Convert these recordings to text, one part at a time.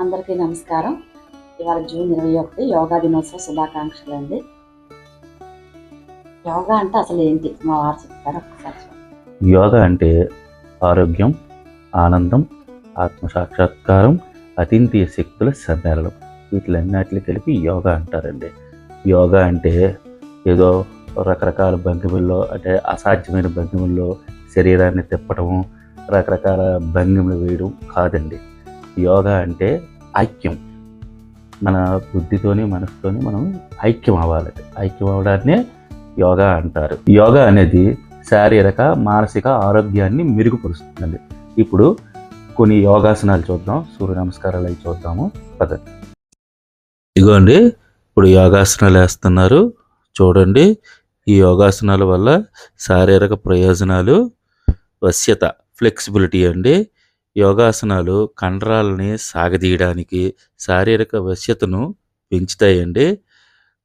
అందరికీ నమస్కారం. ఇవాళ జూన్ 21 యోగా దినోత్సవ శుభాకాంక్షలు అండి. యోగా అంటే అసలు ఏంటి? మా వారు చెప్తారు ఒకసారి. యోగా అంటే ఆరోగ్యం, ఆనందం, ఆత్మసాక్షాత్కారం, అతీంద్రియ శక్తుల సమ్మేళనం. వీటిలన్నిటిని కలిపి యోగా అంటారండి. యోగా అంటే ఏదో రకరకాల భంగిమల్లో, అంటే అసాధ్యమైన భంగిమల్లో శరీరాన్ని తిప్పటము, రకరకాల భంగిమలు వేయడం కాదండి. యోగా అంటే ఐక్యం. మన బుద్ధితోని మనసుతోని మనం ఐక్యం అవ్వాలి. ఐక్యం అవ్వడాన్నే యోగా అంటారు. యోగా అనేది శారీరక మానసిక ఆరోగ్యాన్ని మెరుగుపరుస్తుందండి. ఇప్పుడు కొన్ని యోగాసనాలు చూద్దాం, సూర్య నమస్కారాలు అవి చూద్దాము పదండి. ఇగోండి, ఇప్పుడు యోగాసనాలు వేస్తున్నారు చూడండి. ఈ యోగాసనాల వల్ల శారీరక ప్రయోజనాలు: వశ్యత, ఫ్లెక్సిబిలిటీ అండి. యోగాసనాలు కండరాలని సాగదీయడానికి, శారీరక వశ్యతను పెంచుతాయండి.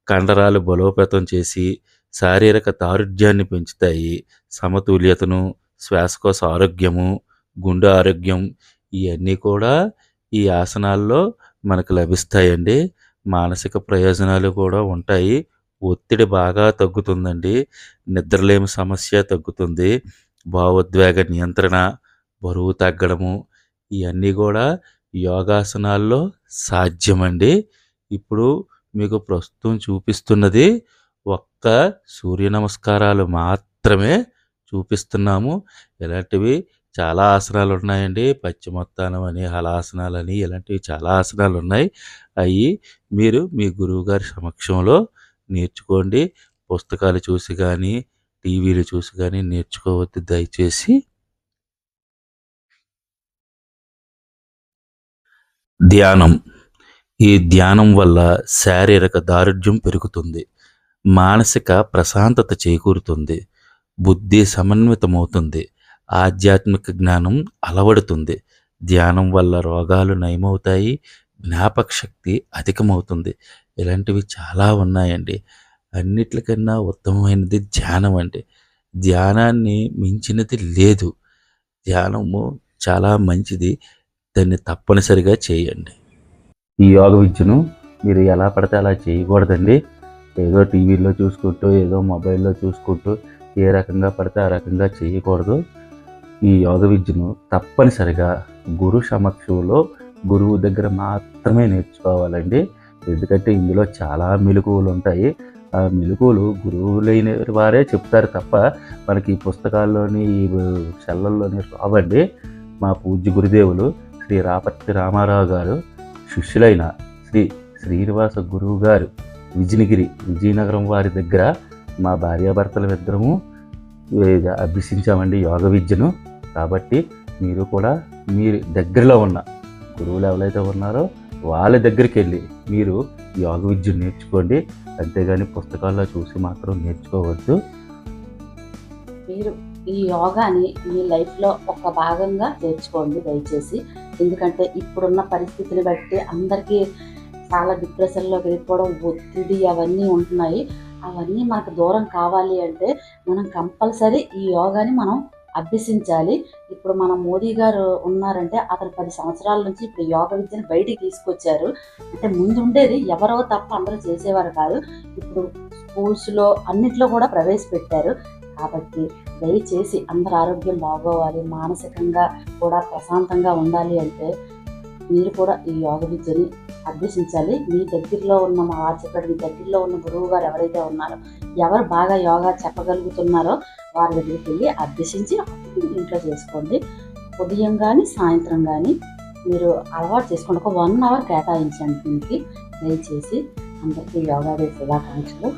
కండరాలు బలోపేతం చేసి శారీరక దారుఢ్యాన్ని పెంచుతాయి. సమతుల్యతను, శ్వాసకోశ ఆరోగ్యము, గుండె ఆరోగ్యం ఇవన్నీ కూడా ఈ ఆసనాల్లో మనకు లభిస్తాయండి. మానసిక ప్రయోజనాలు కూడా ఉంటాయి. ఒత్తిడి బాగా తగ్గుతుందండి. నిద్రలేమి సమస్య తగ్గుతుంది. భావోద్వేగ నియంత్రణ, బరువు తగ్గడము ఇవన్నీ కూడా యోగాసనాల్లో సాధ్యమండి. ఇప్పుడు మీకు ప్రస్తుతం చూపిస్తున్నది ఒక్క సూర్య నమస్కారాలు మాత్రమే చూపిస్తున్నాము. ఇలాంటివి చాలా ఆసనాలు ఉన్నాయండి. పశ్చిమోత్తానం అని, హలాసనాలని, ఇలాంటివి చాలా ఆసనాలు ఉన్నాయి. అవి మీరు మీ గురువుగారి సమక్షంలో నేర్చుకోండి. పుస్తకాలు చూసి కానీ, టీవీలు చూసి కానీ నేర్చుకోవద్దు దయచేసి. ధ్యానం. ఈ ధ్యానం వల్ల శారీరక దారుఢ్యం పెరుగుతుంది, మానసిక ప్రశాంతత చేకూరుతుంది, బుద్ధి సమన్వితమవుతుంది, ఆధ్యాత్మిక జ్ఞానం అలవడుతుంది. ధ్యానం వల్ల రోగాలు నయమవుతాయి, జ్ఞాపక శక్తి అధికమవుతుంది. ఇలాంటివి చాలా ఉన్నాయండి. అన్నిట్లకన్నా ఉత్తమమైనది ధ్యానం అండి. ధ్యానాన్ని మించినది లేదు. ధ్యానము చాలా మంచిది. దాన్ని తప్పనిసరిగా చేయండి. ఈ యోగ విద్యను మీరు ఎలా పడితే అలా చేయకూడదండి. ఏదో టీవీలో చూసుకుంటూ, ఏదో మొబైల్లో చూసుకుంటూ ఏ రకంగా పడితే ఆ రకంగా చేయకూడదు. ఈ యోగ విద్యను తప్పనిసరిగా గురు సమక్షంలో, గురువు దగ్గర మాత్రమే నేర్చుకోవాలండి. ఎందుకంటే ఇందులో చాలా మెలకువలు ఉంటాయి. ఆ మెలకువలు గురువులైన వారే చెప్తారు తప్ప మనకి ఈ పుస్తకాల్లోని, ఈ సెల్లల్లోని రావండి. మా పూజ్య గురుదేవులు శ్రీ రాపర్తి రామారావు గారు శిష్యులైన శ్రీ శ్రీనివాస గురువు గారు విజయనగరం వారి దగ్గర మా భార్యాభర్తల ఇద్దరము అభ్యసించామండి యోగ విద్యను. కాబట్టి మీరు కూడా మీరు దగ్గరలో ఉన్న గురువులు ఎవరైతే ఉన్నారో వాళ్ళ దగ్గరికి వెళ్ళి మీరు యోగ విద్య నేర్చుకోండి. అంతేగాని పుస్తకాల్లో చూసి మాత్రం నేర్చుకోవద్దు. మీరు ఈ యోగాని మీ లైఫ్లో ఒక భాగంగా చేర్చుకోండి దయచేసి. ఎందుకంటే ఇప్పుడున్న పరిస్థితిని బట్టి అందరికీ చాలా డిప్రెషన్లోకి వెళ్ళిపోవడం, ఒత్తిడి అవన్నీ ఉంటున్నాయి. అవన్నీ మనకు దూరం కావాలి అంటే మనం కంపల్సరీ ఈ యోగాని మనం అభ్యసించాలి. ఇప్పుడు మన మోదీ గారు ఉన్నారంటే అతను 10 సంవత్సరాల నుంచి ఇప్పుడు యోగ విద్యను బయటికి తీసుకొచ్చారు. అంటే ముందు ఉండేది ఎవరో తప్ప అందరూ చేసేవారు కాదు. ఇప్పుడు స్కూల్స్లో అన్నిట్లో కూడా ప్రవేశపెట్టారు. కాబట్టి దయచేసి అందరి ఆరోగ్యం బాగోవాలి, మానసికంగా కూడా ప్రశాంతంగా ఉండాలి అంటే మీరు కూడా ఈ యోగ విద్యని అభ్యసించాలి. మీ దగ్గరలో ఉన్న, మా చెప్పాడు, మీ దగ్గరలో ఉన్న గురువు గారు ఎవరైతే ఉన్నారో, ఎవరు బాగా యోగా చెప్పగలుగుతున్నారో వారి దగ్గరికి వెళ్ళి అభ్యసించి ఇంట్లో చేసుకోండి. ఉదయం కానీ సాయంత్రం కానీ మీరు అలవాటు చేసుకోండి. ఒక 1 అవర్ కేటాయించండి దీనికి. దయచేసి అందరికీ యోగా డే శుభాకాంక్షలు.